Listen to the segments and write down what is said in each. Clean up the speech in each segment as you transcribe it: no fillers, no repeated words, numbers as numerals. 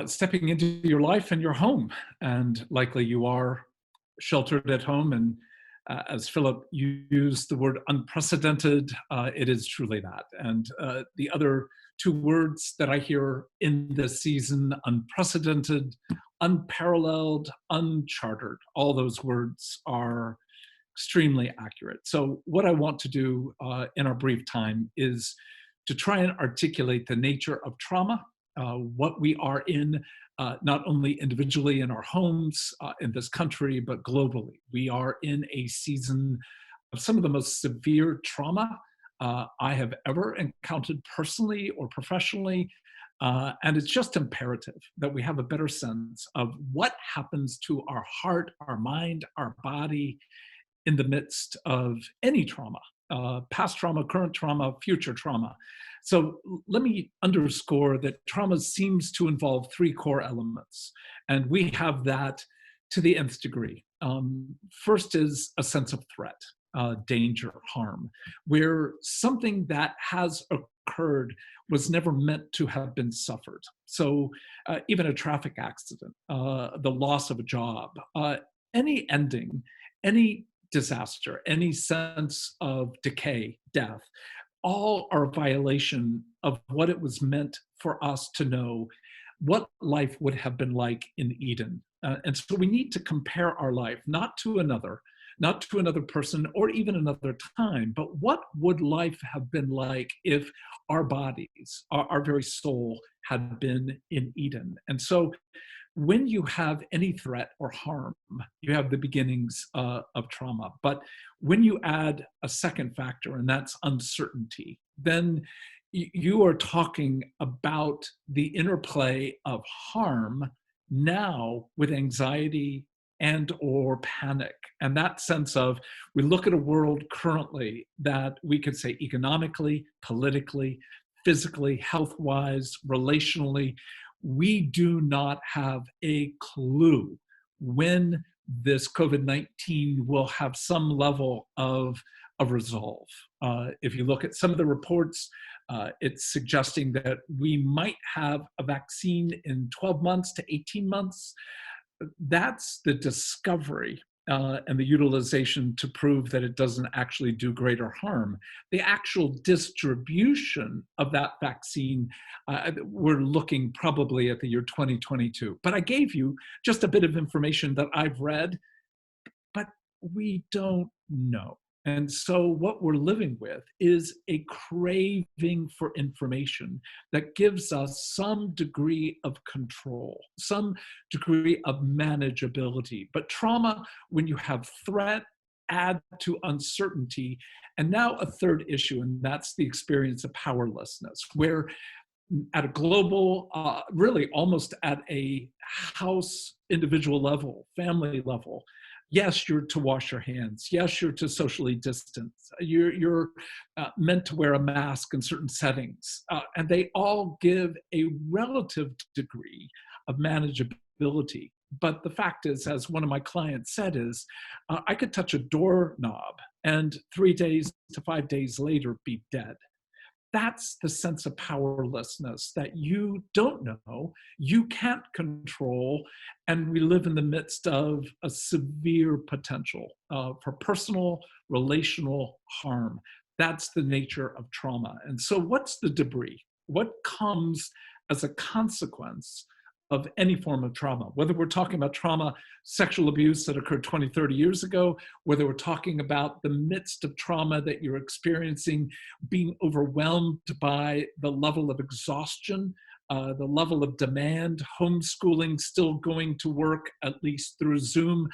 Stepping into your life and your home. And likely you are sheltered at home. And as Philip used the word unprecedented, it is truly that. And the other two words that I hear in this season, unprecedented, unparalleled, unchartered, all those words are extremely accurate. So, what I want to do in our brief time is to try and articulate the nature of trauma, what we are in, not only individually in our homes in this country, but globally. We are in a season of some of the most severe trauma I have ever encountered personally or professionally. And it's just imperative that we have a better sense of what happens to our heart, our mind, our body, in the midst of any trauma, past trauma, current trauma, future trauma. So let me underscore that trauma seems to involve three core elements, and we have that to the nth degree. First is a sense of threat, danger, harm, where something that has occurred was never meant to have been suffered. So even a traffic accident, the loss of a job, any ending, any disaster, any sense of decay, death, all are a violation of what it was meant for us to know what life would have been like in Eden. And so we need to compare our life not to another, not to another person or even another time, but what would life have been like if our bodies, our very soul had been in Eden? And so when you have any threat or harm, you have the beginnings of trauma. But when you add a second factor, and that's uncertainty, then you are talking about the interplay of harm now with anxiety and or panic. And that sense of, we look at a world currently that we could say economically, politically, physically, health-wise, relationally, we do not have a clue when this COVID-19 will have some level of resolve. If you look at some of the reports, it's suggesting that we might have a vaccine in 12 months to 18 months. That's the discovery and the utilization to prove that it doesn't actually do greater harm. The actual distribution of that vaccine, we're looking probably at the year 2022. But I gave you just a bit of information that I've read, but we don't know. And so what we're living with is a craving for information that gives us some degree of control, some degree of manageability. But trauma, when you have threat, add to uncertainty. And now a third issue, and that's the experience of powerlessness, where at a global, really almost at a house individual level, family level, yes, you're to wash your hands. Yes, you're to socially distance. You're meant to wear a mask in certain settings. And they all give a relative degree of manageability. But the fact is, as one of my clients said, is I could touch a doorknob and 3 days to 5 days later be dead. That's the sense of powerlessness that you don't know, you can't control, and we live in the midst of a severe potential for personal, relational harm. That's the nature of trauma. And so, what's the debris? What comes as a consequence of any form of trauma? Whether we're talking about trauma, sexual abuse that occurred 20, 30 years ago, whether we're talking about the midst of trauma that you're experiencing, being overwhelmed by the level of exhaustion, the level of demand, homeschooling, still going to work, at least through Zoom,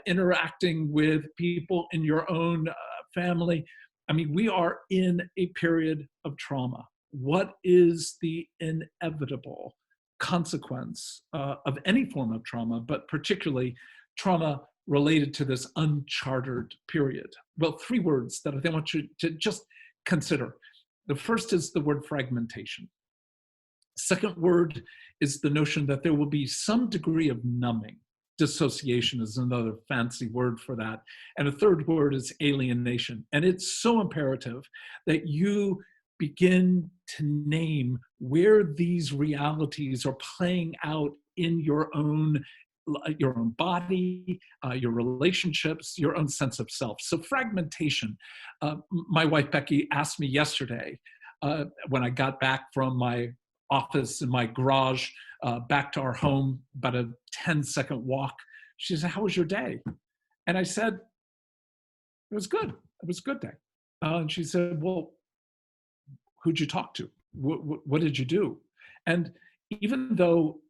interacting with people in your own family. I mean, we are in a period of trauma. What is the inevitable consequence of any form of trauma, but particularly trauma related to this unchartered period? Well, three words that I want you to just consider. The first is the word fragmentation. Second word is the notion that there will be some degree of numbing. Dissociation is another fancy word for that. And a third word is alienation. And it's so imperative that you begin to name where these realities are playing out in your own body, your relationships, your own sense of self. So fragmentation. My wife Becky asked me yesterday when I got back from my office in my garage back to our home, about a 10-second walk. She said, "How was your day?" And I said, "It was good. It was a good day." And she said, "Well, who'd you talk to? What did you do?" And even though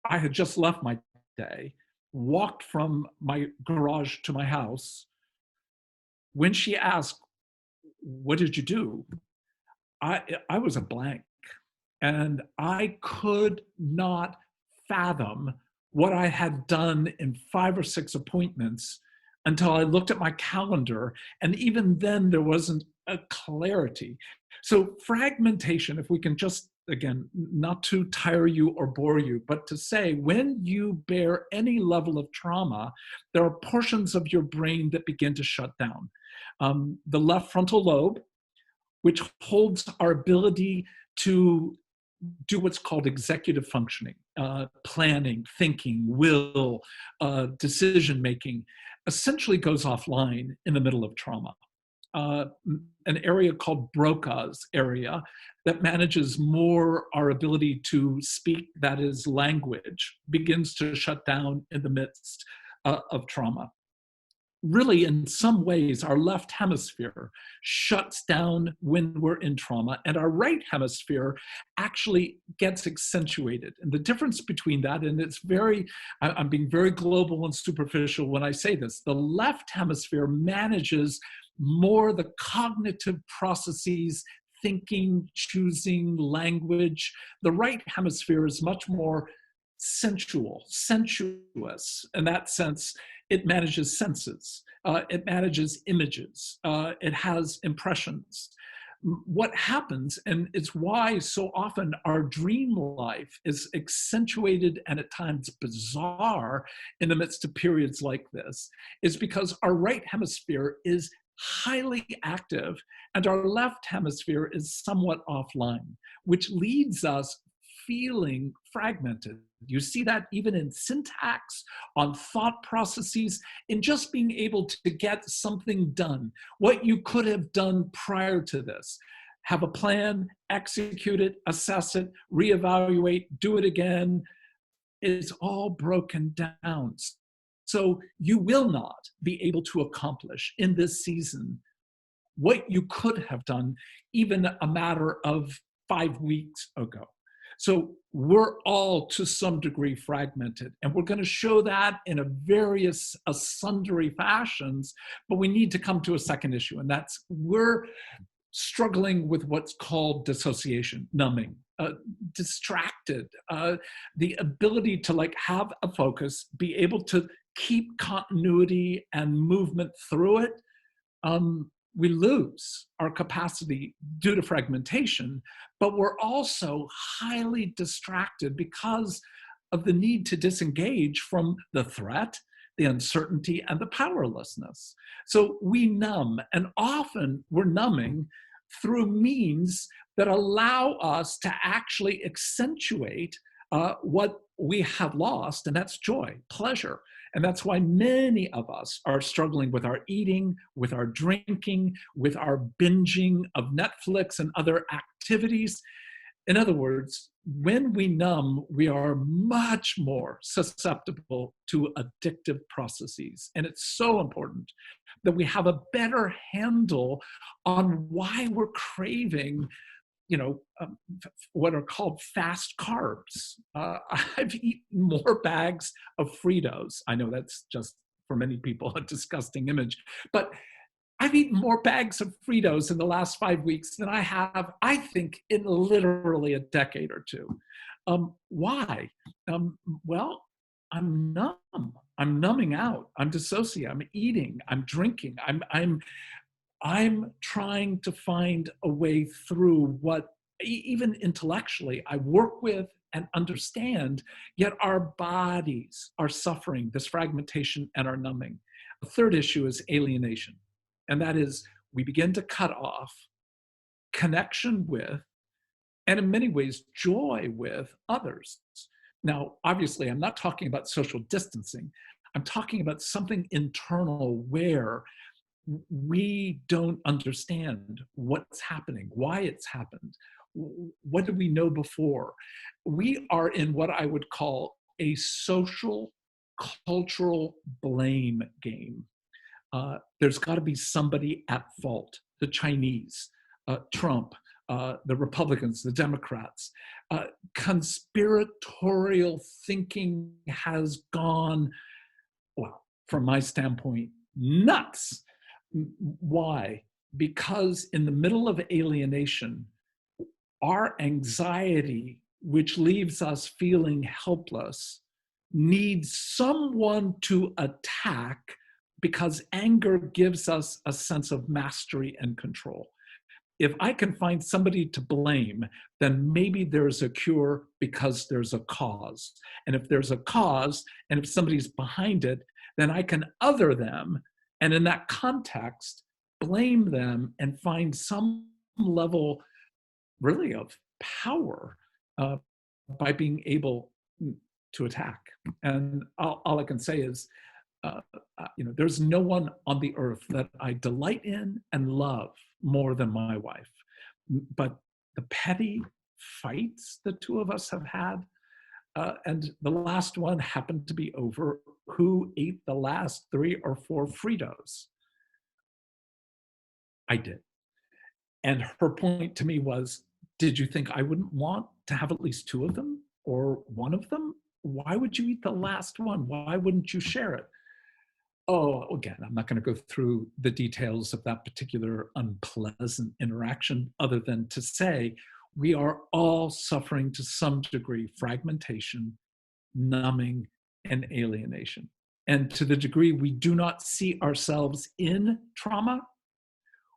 I had just left my day, walked from my garage to my house, when she asked, "What did you do?" I was a blank. And I could not fathom what I had done in 5 or 6 appointments until I looked at my calendar. And even then, there wasn't a clarity. So, fragmentation, if we can just, again, not to tire you or bore you, but to say when you bear any level of trauma, there are portions of your brain that begin to shut down. The left frontal lobe, which holds our ability to do what's called executive functioning, planning, thinking, will, decision making, essentially goes offline in the middle of trauma. Uh, an area called Broca's area that manages more our ability to speak, that is language, begins to shut down in the midst of trauma. Really, in some ways, our left hemisphere shuts down when we're in trauma, and our right hemisphere actually gets accentuated. And the difference between that, and it's very, I'm being very global and superficial when I say this, the left hemisphere manages more the cognitive processes, thinking, choosing, language. The right hemisphere is much more sensual, sensuous. In that sense, it manages senses, it manages images, it has impressions. What happens, and it's why so often our dream life is accentuated and at times bizarre in the midst of periods like this, is because our right hemisphere is highly active and our left hemisphere is somewhat offline, which leads us feeling fragmented. You see that even in syntax, on thought processes, in just being able to get something done, what you could have done prior to this. Have a plan, execute it, assess it, reevaluate, do it again. It's all broken down. So you will not be able to accomplish in this season what you could have done even a matter of 5 weeks ago. So we're all to some degree fragmented, and we're going to show that in a various sundry fashions, but we need to come to a second issue, and that's we're struggling with what's called dissociation, numbing, distracted, the ability to like have a focus, be able to keep continuity and movement through it. We lose our capacity due to fragmentation, but we're also highly distracted because of the need to disengage from the threat, the uncertainty, and the powerlessness. So we numb, and often we're numbing through means that allow us to actually accentuate what we have lost, and that's joy, pleasure. And that's why many of us are struggling with our eating, with our drinking, with our binging of Netflix and other activities. In other words, when we numb, we are much more susceptible to addictive processes. And it's so important that we have a better handle on why we're craving what are called fast carbs. I've eaten more bags of Fritos. I know that's just for many people a disgusting image, but I've eaten more bags of Fritos in the last 5 weeks than I have, I think, in literally a decade or two. Why? Well, I'm numb. I'm numbing out. I'm dissociating. I'm eating. I'm drinking. I'm trying to find a way through what, even intellectually, I work with and understand, yet our bodies are suffering this fragmentation and are numbing. The third issue is alienation, and that is we begin to cut off connection with, and in many ways, joy with others. Now, obviously, I'm not talking about social distancing. I'm talking about something internal where we don't understand what's happening, why it's happened. What did we know before? We are in what I would call a social cultural blame game. There's got to be somebody at fault. The Chinese, Trump, the Republicans, the Democrats. Conspiratorial thinking has gone, well, from my standpoint, nuts. Why? Because in the middle of alienation, our anxiety, which leaves us feeling helpless, needs someone to attack because anger gives us a sense of mastery and control. If I can find somebody to blame, then maybe there's a cure because there's a cause. And if there's a cause, and if somebody's behind it, then I can other them. And in that context, blame them and find some level really of power by being able to attack. And all I can say is, there's no one on the earth that I delight in and love more than my wife. But the petty fights the two of us have had, and the last one happened to be over who ate the last 3 or 4 Fritos. I did. And her point to me was, did you think I wouldn't want to have at least 2 of them or 1 of them? Why would you eat the last one? Why wouldn't you share it? Oh, again, I'm not going to go through the details of that particular unpleasant interaction other than to say we are all suffering to some degree fragmentation, numbing, and alienation. And to the degree we do not see ourselves in trauma,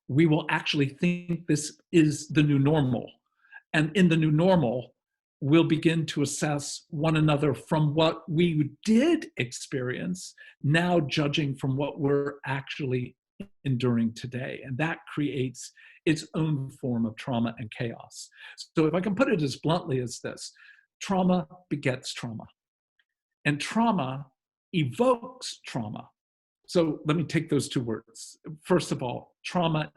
we will actually think this is the new normal. And in the new normal, we'll begin to assess one another from what we did experience, now judging from what we're actually enduring today. And that creates its own form of trauma and chaos. So if I can put it as bluntly as this, trauma begets trauma. And trauma evokes trauma. So let me take those 2 words. First of all, trauma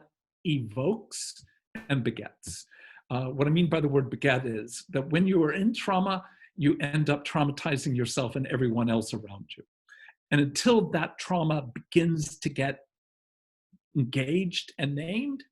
evokes and begets. What I mean by the word beget is that when you are in trauma, you end up traumatizing yourself and everyone else around you. And until that trauma begins to get engaged and named,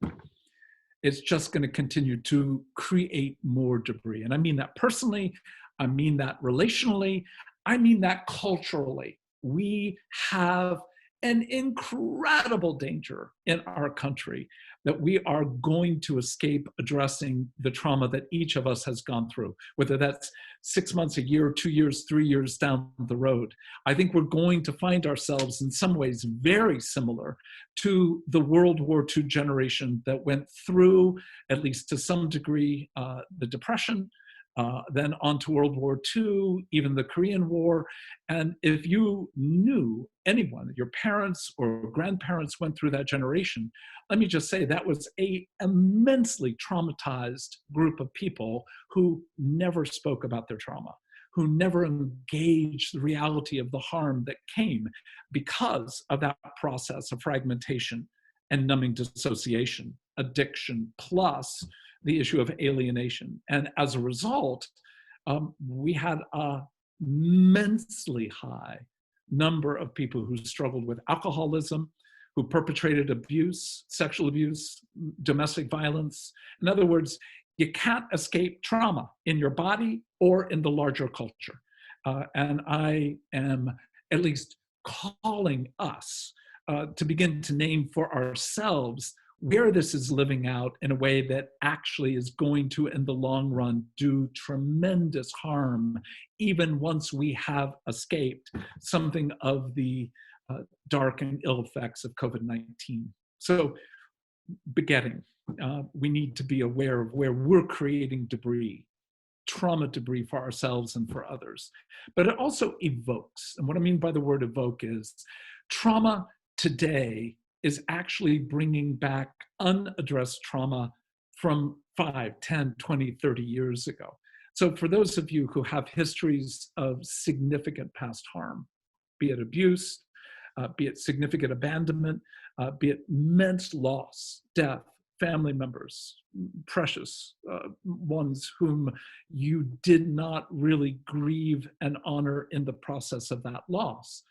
it's just going to continue to create more debris. And I mean that personally, I mean that relationally, I mean that culturally. We have an incredible danger in our country that we are going to escape addressing the trauma that each of us has gone through, whether that's 6 months, a year, 2 years, 3 years down the road. I think we're going to find ourselves in some ways very similar to the World War II generation that went through, at least to some degree, the Depression, then on to World War II, even the Korean War. And if you knew anyone, your parents or grandparents went through that generation, let me just say that was an immensely traumatized group of people who never spoke about their trauma, who never engaged the reality of the harm that came because of that process of fragmentation and numbing dissociation, addiction, plus the issue of alienation. And as a result, we had a immensely high number of people who struggled with alcoholism, who perpetrated abuse, sexual abuse, domestic violence. In other words, you can't escape trauma in your body or in the larger culture. And I am at least calling us to begin to name for ourselves where this is living out in a way that actually is going to, in the long run, do tremendous harm, even once we have escaped something of the dark and ill effects of COVID-19. So, begetting, we need to be aware of where we're creating debris, trauma debris for ourselves and for others. But it also evokes, and what I mean by the word evoke is trauma today is actually bringing back unaddressed trauma from 5, 10, 20, 30 years ago. So for those of you who have histories of significant past harm, be it abuse, be it significant abandonment, be it immense loss, death, family members, precious ones whom you did not really grieve and honor in the process of that loss.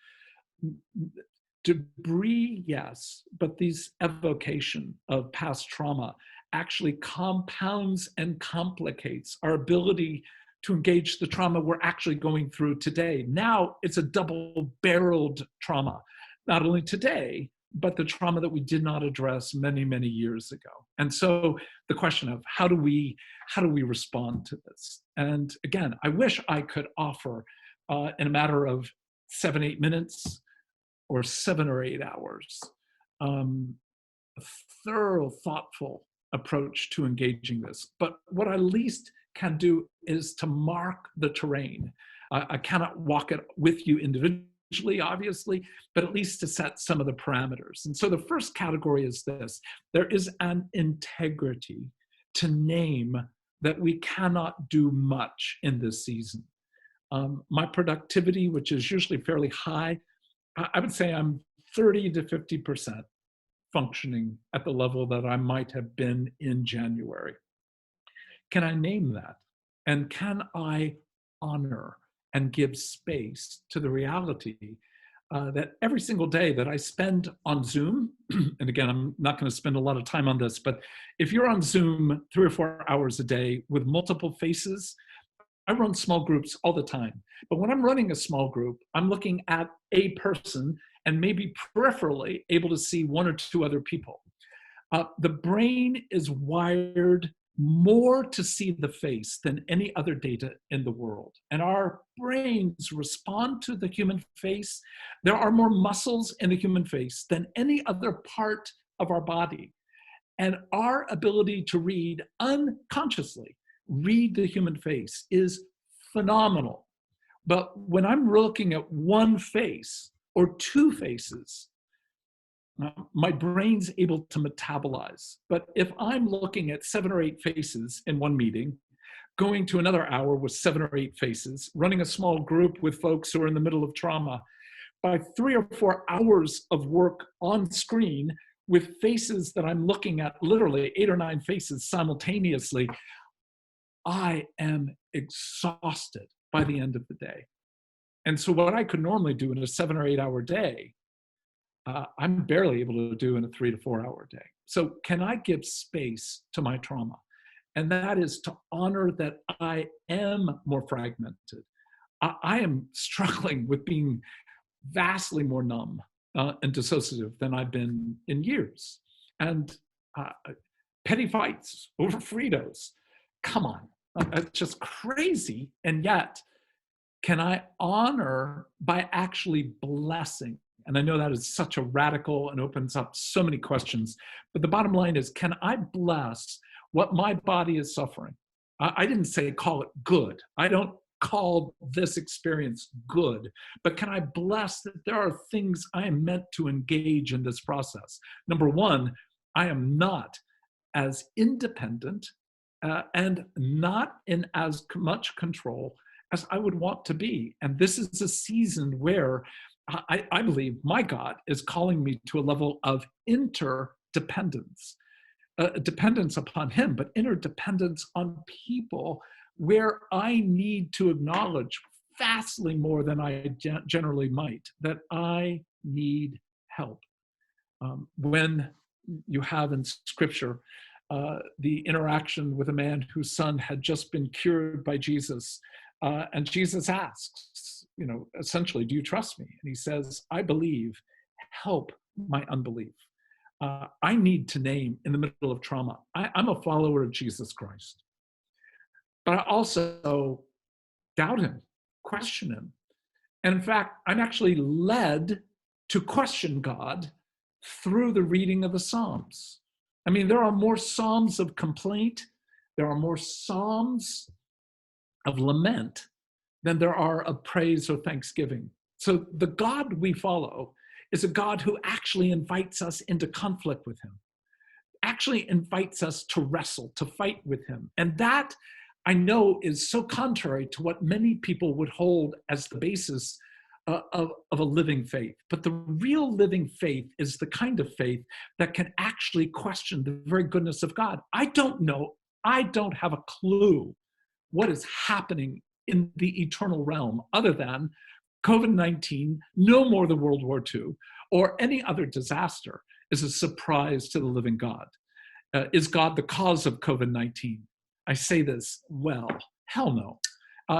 Debris, yes, but this evocation of past trauma actually compounds and complicates our ability to engage the trauma we're actually going through today. Now it's a double-barreled trauma, not only today, but the trauma that we did not address many, many years ago. And so the question of how do we respond to this? And again, I wish I could offer in a matter of 7, 8 minutes or 7 or 8 hours, a thorough, thoughtful approach to engaging this. But what I least can do is to mark the terrain. I cannot walk it with you individually, obviously, but at least to set some of the parameters. And so the first category is this: there is an integrity to name that we cannot do much in this season. My productivity, which is usually fairly high, I would say I'm 30 to 50% functioning at the level that I might have been in January. Can I name that? And can I honor and give space to the reality that every single day that I spend on Zoom, and again, I'm not going to spend a lot of time on this, but if you're on Zoom 3 or 4 hours a day with multiple faces, I run small groups all the time. But when I'm running a small group, I'm looking at a person and maybe peripherally able to see 1 or 2 other people. The brain is wired more to see the face than any other data in the world. And our brains respond to the human face. There are more muscles in the human face than any other part of our body. And our ability to read unconsciously, read the human face is phenomenal. But when I'm looking at one face or 2 faces, my brain's able to metabolize. But if I'm looking at 7 or 8 faces in one meeting, going to another hour with 7 or 8 faces, running a small group with folks who are in the middle of trauma, by 3 or 4 hours of work on screen with faces that I'm looking at, literally 8 or 9 faces simultaneously, I am exhausted by the end of the day. And so what I could normally do in a 7 or 8 hour day, I'm barely able to do in a 3 to 4 hour day. So can I give space to my trauma? And that is to honor that I am more fragmented. I am struggling with being vastly more numb and dissociative than I've been in years. And petty fights over Fritos, come on, it's just crazy. And yet, can I honor by actually blessing? And I know that is such a radical and opens up so many questions, but the bottom line is, can I bless what my body is suffering? I didn't say call it good. I don't call this experience good, but can I bless that there are things I am meant to engage in this process? Number one, I am not as independent and not in as much control as I would want to be. And this is a season where I believe my God is calling me to a level of interdependence, dependence upon Him, but interdependence on people where I need to acknowledge vastly more than I generally might, that I need help. When you have in Scripture the interaction with a man whose son had just been cured by Jesus, and Jesus asks, essentially, do you trust me? And he says, I believe, help my unbelief. I need to name in the middle of trauma, I'm a follower of Jesus Christ. But I also doubt Him, question Him. And in fact, I'm actually led to question God through the reading of the Psalms. I mean, there are more Psalms of complaint, there are more Psalms of lament than there are of praise or thanksgiving. So the God we follow is a God who actually invites us into conflict with Him. actually invites us to wrestle, to fight with him. And that, I know, is so contrary to what many people would hold as the basis of a living faith. But the real living faith is the kind of faith that can actually question the very goodness of God. I don't know, I don't have a clue what is happening in the eternal realm other than COVID-19, no more than World War II, or any other disaster is a surprise to the living God. Is God the cause of COVID-19? I say this, well, hell no.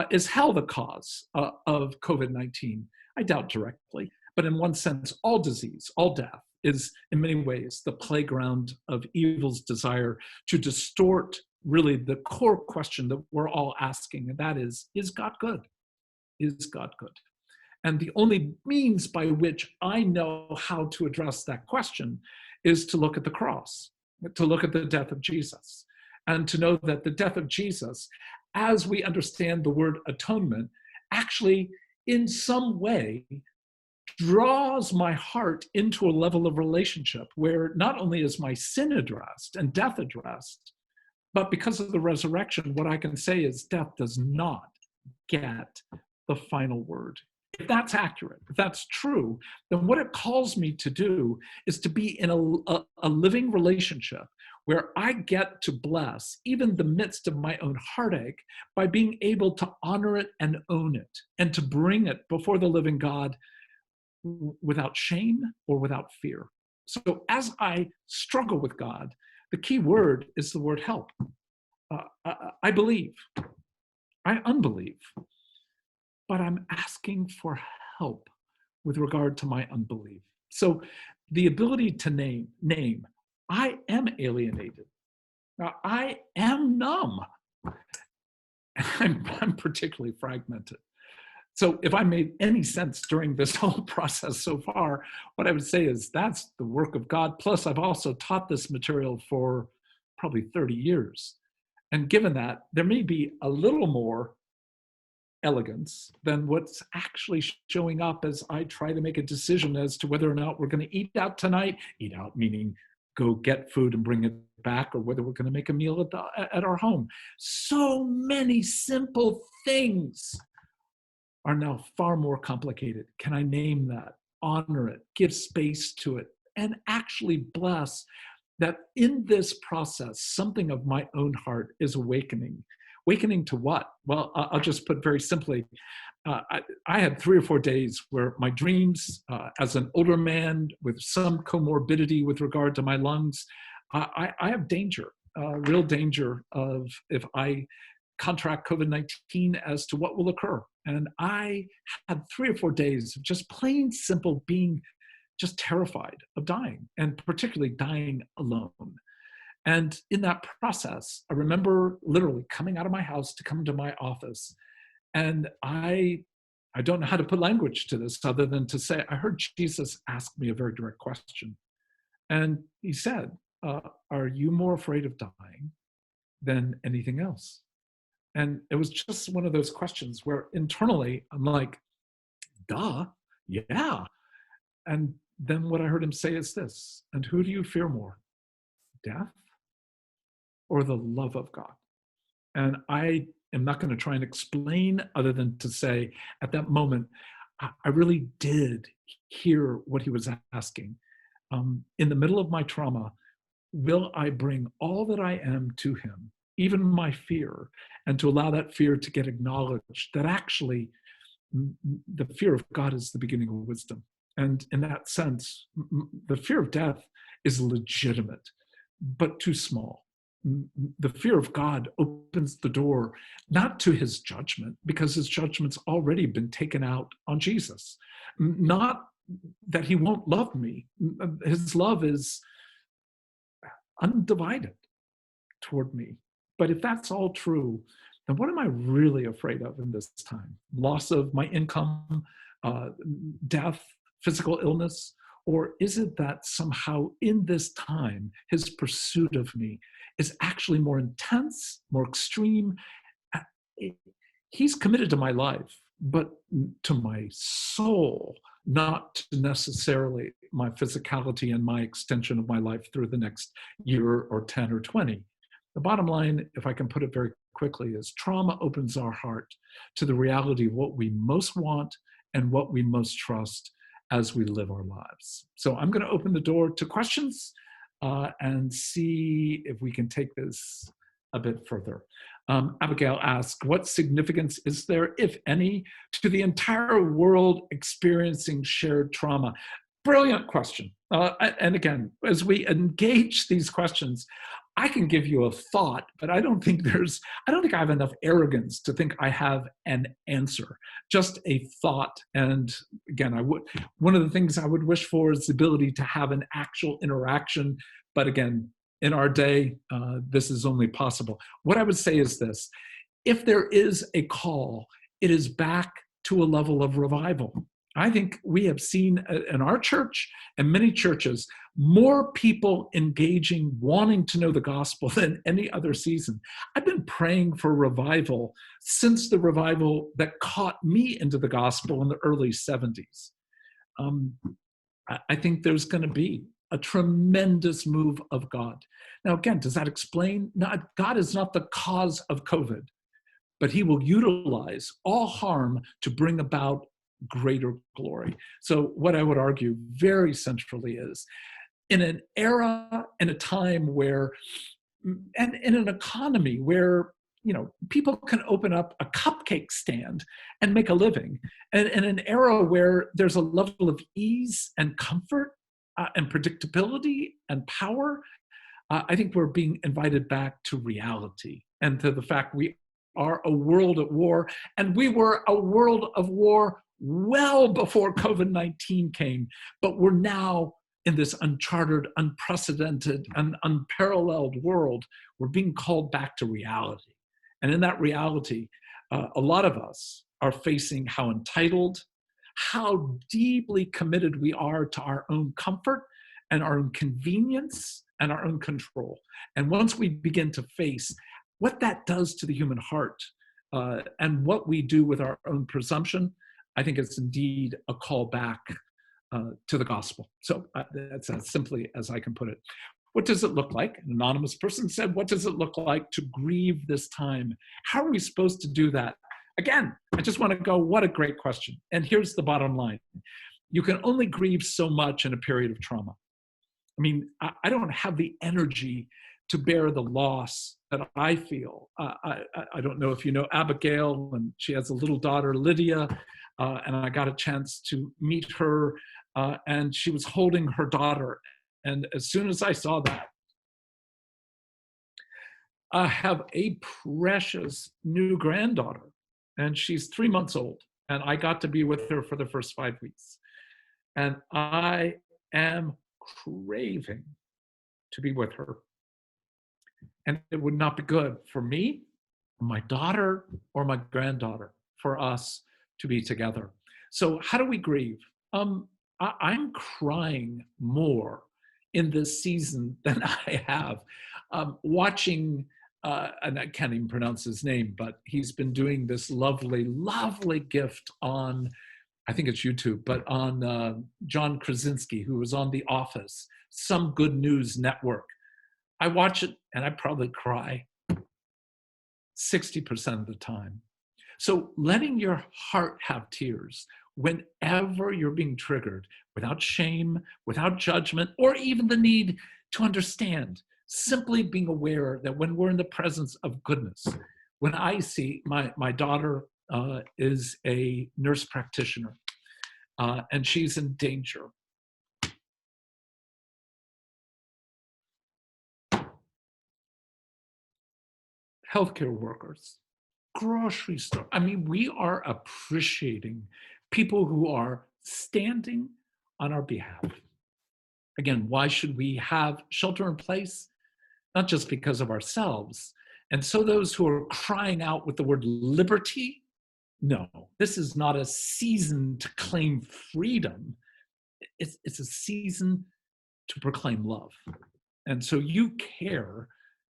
Is hell the cause of COVID-19? I doubt directly, but in one sense, all disease, all death is in many ways the playground of evil's desire to distort really the core question that we're all asking, and that is God good? Is God good? And the only means by which I know how to address that question is to look at the cross, to look at the death of Jesus, and to know that the death of Jesus, as we understand the word atonement, actually in some way draws my heart into a level of relationship where not only is my sin addressed and death addressed, but because of the resurrection, what I can say is death does not get the final word. If that's accurate, if that's true, then what it calls me to do is to be in a living relationship where I get to bless even the midst of my own heartache by being able to honor it and own it and to bring it before the living God without shame or without fear. So as I struggle with God, the key word is the word help. I believe, I unbelieve, but I'm asking for help with regard to my unbelief. So the ability to name, I am alienated. I am numb. I'm particularly fragmented. So if I made any sense during this whole process so far, what I would say is that's the work of God. Plus, I've also taught this material for probably 30 years. And given that, there may be a little more elegance than what's actually showing up as I try to make a decision as to whether or not we're going to eat out tonight. Eat out meaning go get food and bring it back, or whether we're going to make a meal at our home. So many simple things are now far more complicated. Can I name that, honor it, give space to it, and actually bless that in this process, something of my own heart is awakening. Awakening to what? Well, I'll just put very simply, I had 3 or 4 days where my dreams as an older man with some comorbidity with regard to my lungs, I have danger, real danger of if I contract COVID-19 as to what will occur. And I had 3 or 4 days of just plain simple being just terrified of dying, and particularly dying alone. And in that process, I remember literally coming out of my house to come to my office. And I don't know how to put language to this other than to say, I heard Jesus ask me a very direct question. And he said, are you more afraid of dying than anything else? And it was just one of those questions where internally I'm like, duh, yeah. And then what I heard him say is this, and who do you fear more, death or the love of God? And I am not going to try and explain other than to say at that moment, I really did hear what he was asking. In the middle of my trauma, will I bring all that I am to him, even my fear, and to allow that fear to get acknowledged, that actually the fear of God is the beginning of wisdom. And in that sense, the fear of death is legitimate, but too small. The fear of God opens the door not to his judgment, because his judgment's already been taken out on Jesus. Not that he won't love me. His love is undivided toward me. But if that's all true, then what am I really afraid of in this time? Loss of my income, death, physical illness? Or is it that somehow in this time, his pursuit of me is actually more intense, more extreme? He's committed to my life, but to my soul, not to necessarily my physicality and my extension of my life through the next year or 10 or 20. The bottom line, if I can put it very quickly, is trauma opens our heart to the reality of what we most want and what we most trust as we live our lives. So I'm going to open the door to questions and see if we can take this a bit further. Abigail asks, what significance is there, if any, to the entire world experiencing shared trauma? Brilliant question. And again, as we engage these questions, I can give you a thought, but I don't think I have enough arrogance to think I have an answer, just a thought. And again, one of the things I would wish for is the ability to have an actual interaction. But again, in our day, this is only possible. What I would say is this: if there is a call, it is back to a level of revival. I think we have seen in our church and many churches more people engaging, wanting to know the gospel than any other season. I've been praying for revival since the revival that caught me into the gospel in the early 70s. I think there's going to be a tremendous move of God. Now, again, does that explain? God is not the cause of COVID, but he will utilize all harm to bring about greater glory. So what I would argue very centrally is, in an era, in a time where, and in an economy where, people can open up a cupcake stand and make a living, and in an era where there's a level of ease and comfort and predictability and power, I think we're being invited back to reality and to the fact we are a world at war, and we were a world of war well before COVID-19 came, but we're now in this uncharted, unprecedented, and unparalleled world. We're being called back to reality. And in that reality, a lot of us are facing how entitled, how deeply committed we are to our own comfort and our own convenience and our own control. And once we begin to face what that does to the human heart and what we do with our own presumption, I think it's indeed a call back to the gospel. So that's as simply as I can put it. What does it look like? An anonymous person said, what does it look like to grieve this time? How are we supposed to do that? Again, I just want to go, what a great question. And here's the bottom line. You can only grieve so much in a period of trauma. I mean, I don't have the energy to bear the loss that I feel. I don't know if you know Abigail, and she has a little daughter, Lydia, and I got a chance to meet her, and she was holding her daughter. And as soon as I saw that, I have a precious new granddaughter, and she's 3 months old, and I got to be with her for the first 5 weeks. And I am craving to be with her. And it would not be good for me, my daughter, or my granddaughter for us to be together. So how do we grieve? I'm crying more in this season than I have. Watching, and I can't even pronounce his name, but he's been doing this lovely, lovely gift on, I think it's YouTube, but on John Krasinski, who was on The Office, Some Good News Network. I watch it and I probably cry 60% of the time. So letting your heart have tears whenever you're being triggered, without shame, without judgment, or even the need to understand, simply being aware that when we're in the presence of goodness, when I see my daughter is a nurse practitioner and she's in danger. Healthcare workers, grocery store. I mean, we are appreciating people who are standing on our behalf. Again, why should we have shelter in place? Not just because of ourselves. And so those who are crying out with the word liberty, no, this is not a season to claim freedom. It's a season to proclaim love. And so you care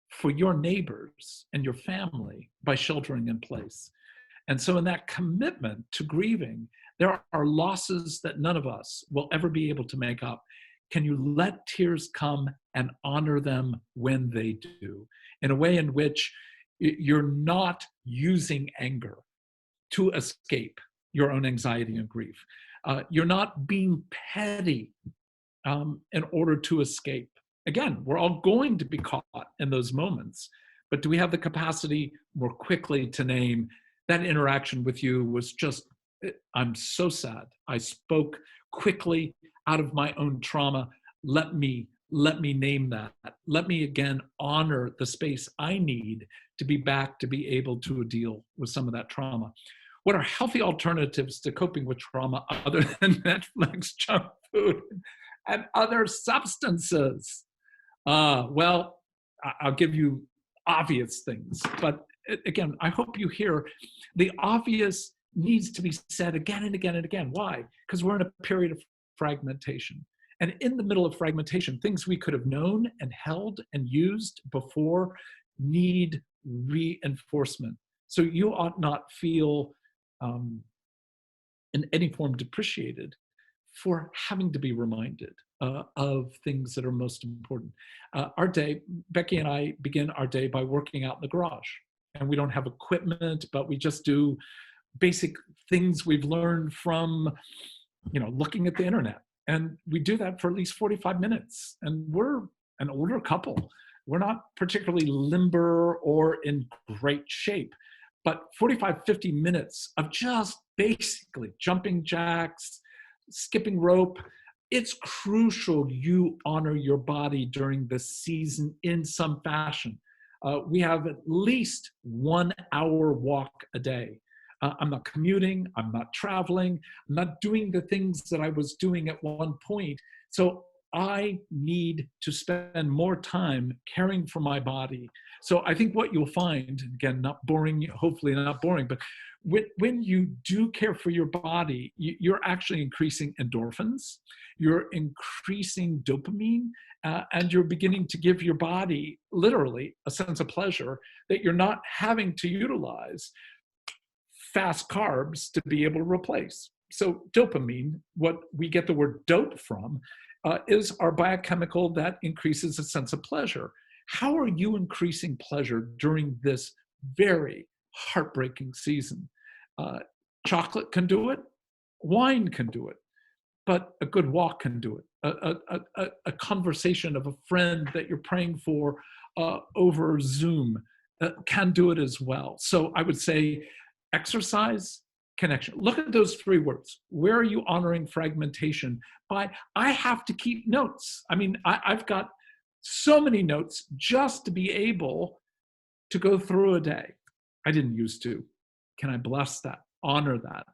for your neighbors and your family by sheltering in place. And so in that commitment to grieving, there are losses that none of us will ever be able to make up. Can you let tears come and honor them when they do, in a way in which you're not using anger to escape your own anxiety and grief? You're not being petty in order to escape. Again, we're all going to be caught in those moments, but do we have the capacity more quickly to name that interaction with you was just, I'm so sad. I spoke quickly out of my own trauma. Let me name that. Let me again honor the space I need to be back to be able to deal with some of that trauma. What are healthy alternatives to coping with trauma other than Netflix, junk food, and other substances? Well, I'll give you obvious things, but again, I hope you hear the obvious needs to be said again and again and again. Why? Because we're in a period of fragmentation. And in the middle of fragmentation, things we could have known and held and used before need reinforcement. So you ought not feel in any form depreciated for having to be reminded of things that are most important. Our day, Becky and I begin our day by working out in the garage. And we don't have equipment, but we just do basic things we've learned from, looking at the internet. And we do that for at least 45 minutes. And we're an older couple. We're not particularly limber or in great shape, but 45, 50 minutes of just basically jumping jacks, skipping rope. It's crucial you honor your body during the season in some fashion. We have at least 1 hour walk a day. I'm not commuting, I'm not traveling, I'm not doing the things that I was doing at one point. So I need to spend more time caring for my body. So I think what you'll find, again, not boring, hopefully not boring, but when you do care for your body, you're actually increasing endorphins, you're increasing dopamine, and you're beginning to give your body literally a sense of pleasure that you're not having to utilize fast carbs to be able to replace. So dopamine, what we get the word dope from, is our biochemical that increases a sense of pleasure. How are you increasing pleasure during this very heartbreaking season? Chocolate can do it, wine can do it, but a good walk can do it. A conversation of a friend that you're praying for over Zoom can do it as well. So I would say exercise, connection. Look at those 3 words. Where are you honoring fragmentation? By, I have to keep notes. I mean, I've got so many notes just to be able to go through a day. I didn't used to. Can I bless that? Honor that.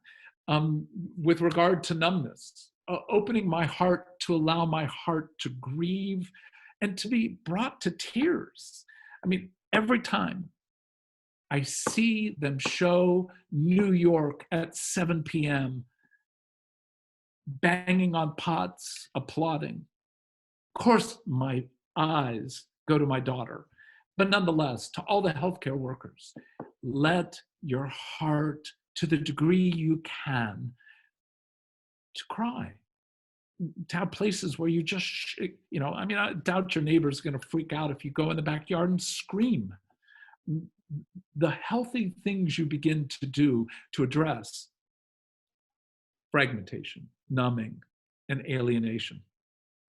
With regard to numbness, opening my heart to allow my heart to grieve and to be brought to tears. I mean, every time I see them show New York at 7 p.m., banging on pots, applauding. Of course, my eyes go to my daughter, but nonetheless, to all the healthcare workers, let your heart, to the degree you can, to cry, to have places where you just, I doubt your neighbor's going to freak out if you go in the backyard and scream. The healthy things you begin to do to address fragmentation, numbing, and alienation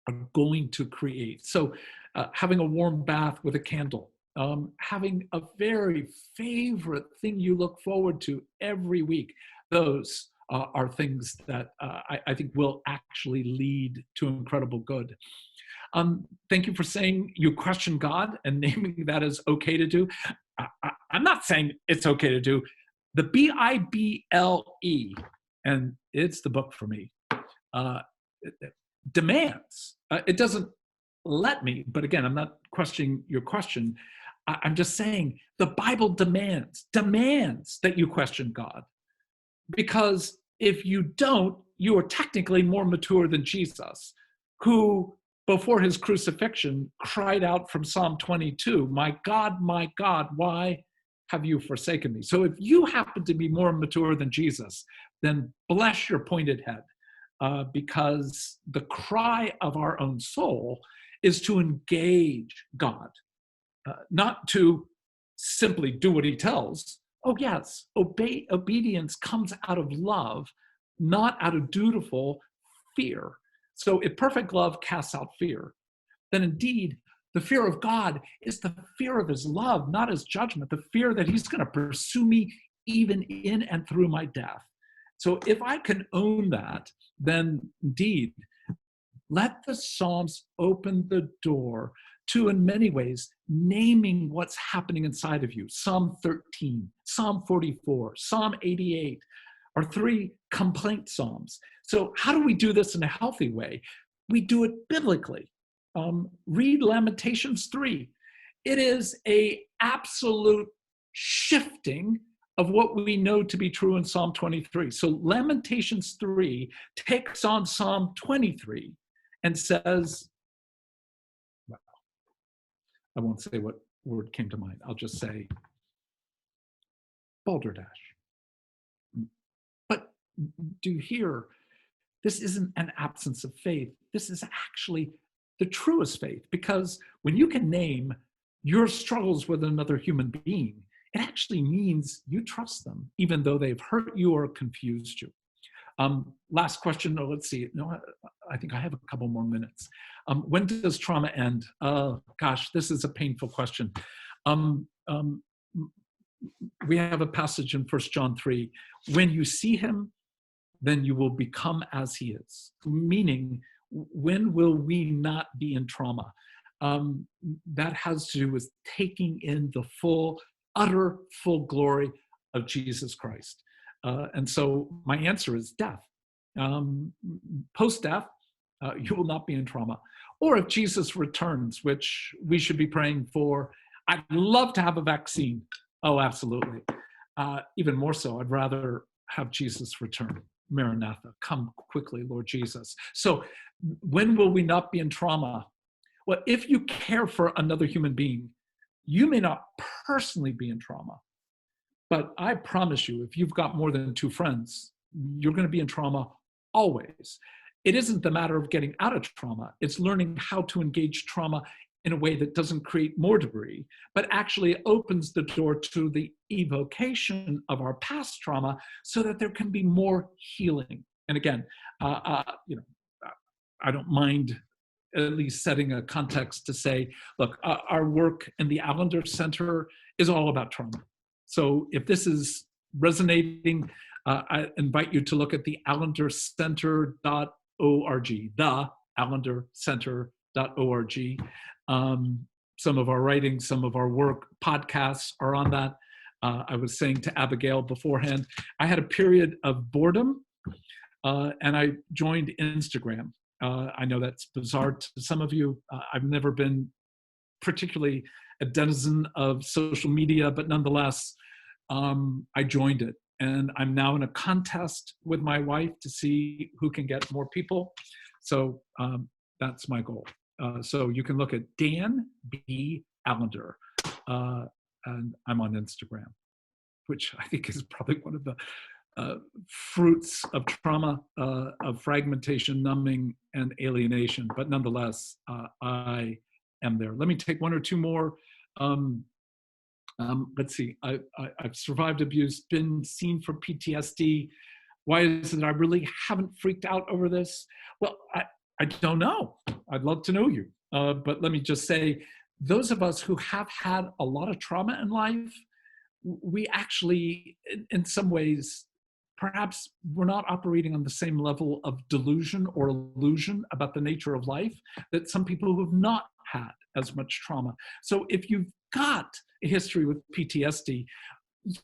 are going to create. So having a warm bath with a candle, having a very favorite thing you look forward to every week, those are things that I think will actually lead to incredible good. Thank you for saying you question God and naming that as okay to do. I'm not saying it's okay to do. The Bible, and it's the book for me, demands. It doesn't let me, but again, I'm not questioning your question. I'm just saying the Bible demands that you question God. Because if you don't, you are technically more mature than Jesus, who before his crucifixion cried out from Psalm 22, my God, why have you forsaken me? So if you happen to be more mature than Jesus, then bless your pointed head, because the cry of our own soul is to engage God, not to simply do what he tells. Oh yes, obedience comes out of love, not out of dutiful fear. So if perfect love casts out fear, then indeed the fear of God is the fear of his love, not his judgment, the fear that he's going to pursue me even in and through my death. So if I can own that, then indeed, let the Psalms open the door to, in many ways, naming what's happening inside of you. Psalm 13, Psalm 44, Psalm 88 are three complaint psalms. So how do we do this in a healthy way? We do it biblically. Read Lamentations 3. It is an absolute shifting of what we know to be true in Psalm 23. So Lamentations 3 takes on Psalm 23 and says, well, I won't say what word came to mind. I'll just say balderdash. But do you hear, this isn't an absence of faith. This is actually the truest faith, because when you can name your struggles with another human being, it actually means you trust them, even though they've hurt you or confused you. Last question. Oh, let's see. No, I think I have a couple more minutes. When does trauma end? Gosh, this is a painful question. We have a passage in 1 John 3. When you see him, then you will become as he is. Meaning, when will we not be in trauma? That has to do with taking in the full, utter, full glory of Jesus Christ. And so my answer is death. Post-death, you will not be in trauma. Or if Jesus returns, which we should be praying for, I'd love to have a vaccine. Oh, absolutely. Even more so, I'd rather have Jesus return. Maranatha, come quickly, Lord Jesus. So when will we not be in trauma? Well, if you care for another human being, you may not personally be in trauma, but I promise you, if you've got more than two friends, you're going to be in trauma always. It isn't the matter of getting out of trauma. It's learning how to engage trauma in a way that doesn't create more debris, but actually opens the door to the evocation of our past trauma so that there can be more healing. And again, I don't mind at least setting a context to say, look, our work in the Allender Center is all about trauma. So if this is resonating, I invite you to look at the allendercenter.org, the allendercenter.org. Some of our writing, some of our work, podcasts are on that. I was saying to Abigail beforehand, I had a period of boredom and I joined Instagram. I know that's bizarre to some of you. I've never been particularly a denizen of social media, but nonetheless, I joined it. And I'm now in a contest with my wife to see who can get more people. So that's my goal. So you can look at Dan B. Allender, and I'm on Instagram, which I think is probably one of the fruits of trauma, of fragmentation, numbing, and alienation. But nonetheless, I am there. Let me take one or two more. Let's see. I've survived abuse, been seen for PTSD. Why is it that I really haven't freaked out over this? Well, I don't know. I'd love to know you. But let me just say, those of us who have had a lot of trauma in life, we actually, in some ways, perhaps we're not operating on the same level of delusion or illusion about the nature of life that some people who have not had as much trauma. So if you've got a history with PTSD,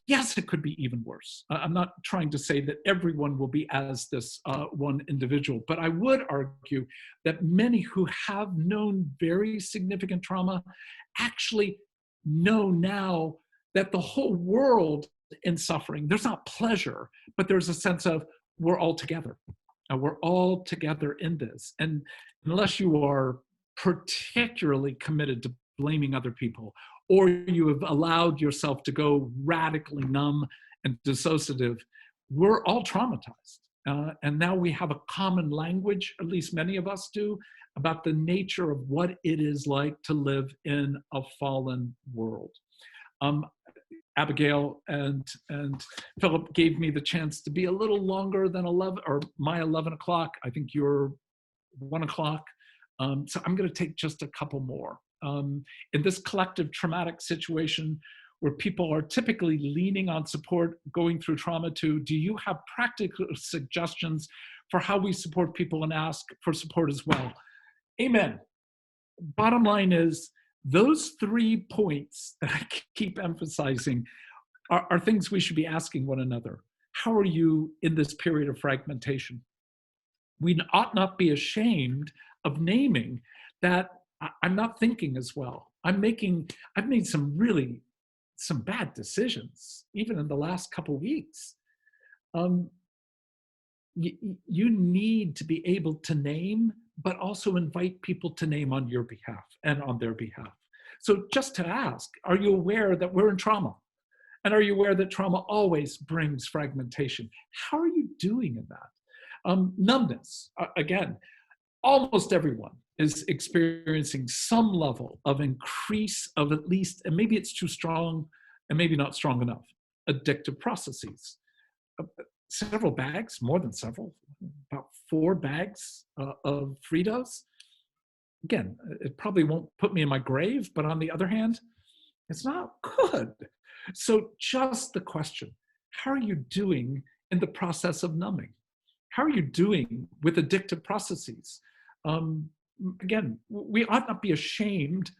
yes, it could be even worse. I'm not trying to say that everyone will be as this one individual, but I would argue that many who have known very significant trauma actually know now that the whole world in suffering, there's not pleasure, but there's a sense of we're all together. We're all together in this. And unless you are particularly committed to blaming other people or you have allowed yourself to go radically numb and dissociative, we're all traumatized. And now we have a common language, at least many of us do, about the nature of what it is like to live in a fallen world. Abigail and Philip gave me the chance to be a little longer than 11, or my 11 o'clock. I think you're 1 o'clock. So I'm going to take just a couple more. In this collective traumatic situation where people are typically leaning on support, going through trauma too, do you have practical suggestions for how we support people and ask for support as well? Amen. Bottom line is, those 3 points that I keep emphasizing are things we should be asking one another. How are you in this period of fragmentation? We ought not be ashamed of naming that I'm not thinking as well. I've made some bad decisions, even in the last couple weeks. You need to be able to name, but also invite people to name on your behalf and on their behalf. So just to ask, are you aware that we're in trauma? And are you aware that trauma always brings fragmentation? How are you doing in that? Numbness, again, almost everyone is experiencing some level of increase of at least, and maybe it's too strong and maybe not strong enough, addictive processes. Several bags, more than several, about 4 bags of Fritos. Again, it probably won't put me in my grave, but on the other hand, it's not good. So just the question, how are you doing in the process of numbing? How are you doing with addictive processes? Again, we ought not be ashamed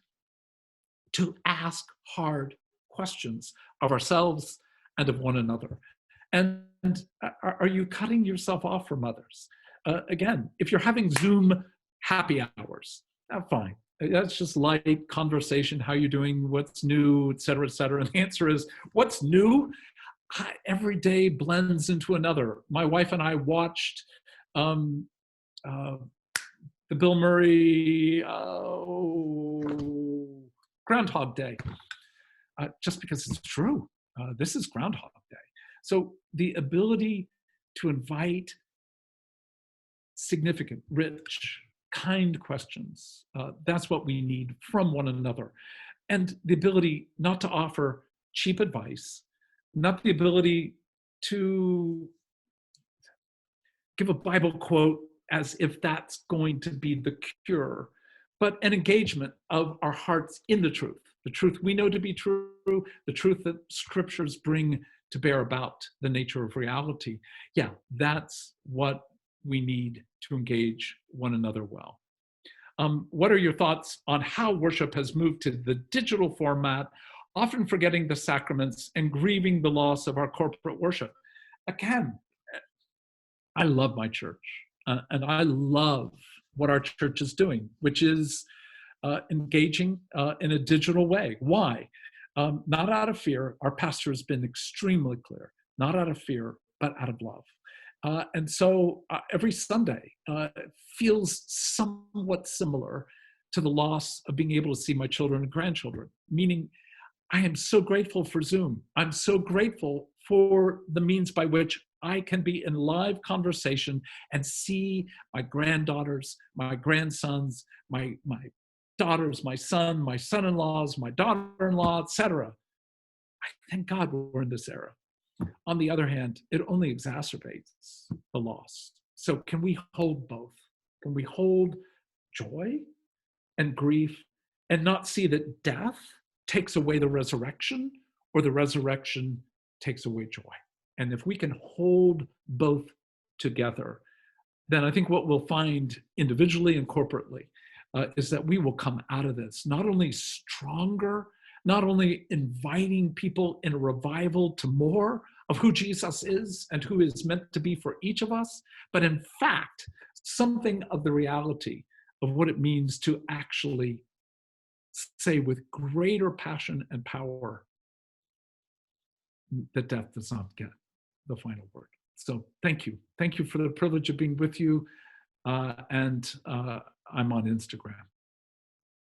to ask hard questions of ourselves and of one another. And are you cutting yourself off from others? Again, if you're having Zoom happy hours, fine. That's just light conversation. How you doing? What's new? Et cetera, et cetera. And the answer is, what's new? Every day blends into another. My wife and I watched the Bill Murray Groundhog Day, just because it's true. This is Groundhog Day. So the ability to invite significant, rich, kind questions, that's what we need from one another. And the ability not to offer cheap advice, not the ability to give a Bible quote as if that's going to be the cure, but an engagement of our hearts in the truth we know to be true, the truth that scriptures bring to bear about the nature of reality. Yeah, that's what we need to engage one another well. What are your thoughts on how worship has moved to the digital format, often forgetting the sacraments and grieving the loss of our corporate worship? Again, I love my church, and I love what our church is doing, which is engaging in a digital way. Why? Not out of fear. Our pastor has been extremely clear, not out of fear, but out of love. And so every Sunday feels somewhat similar to the loss of being able to see my children and grandchildren, meaning I am so grateful for Zoom. I'm so grateful for the means by which I can be in live conversation and see my granddaughters, my grandsons, my daughters, my son-in-laws, my daughter-in-law, etc. I thank God we're in this era. On the other hand, it only exacerbates the loss. So can we hold both? Can we hold joy and grief and not see that death takes away the resurrection or the resurrection takes away joy? And if we can hold both together, then I think what we'll find individually and corporately is that we will come out of this not only stronger, not only inviting people in a revival to more of who Jesus is and who is meant to be for each of us, but in fact, something of the reality of what it means to actually say with greater passion and power that death does not get the final word. So thank you. Thank you for the privilege of being with you. And I'm on Instagram.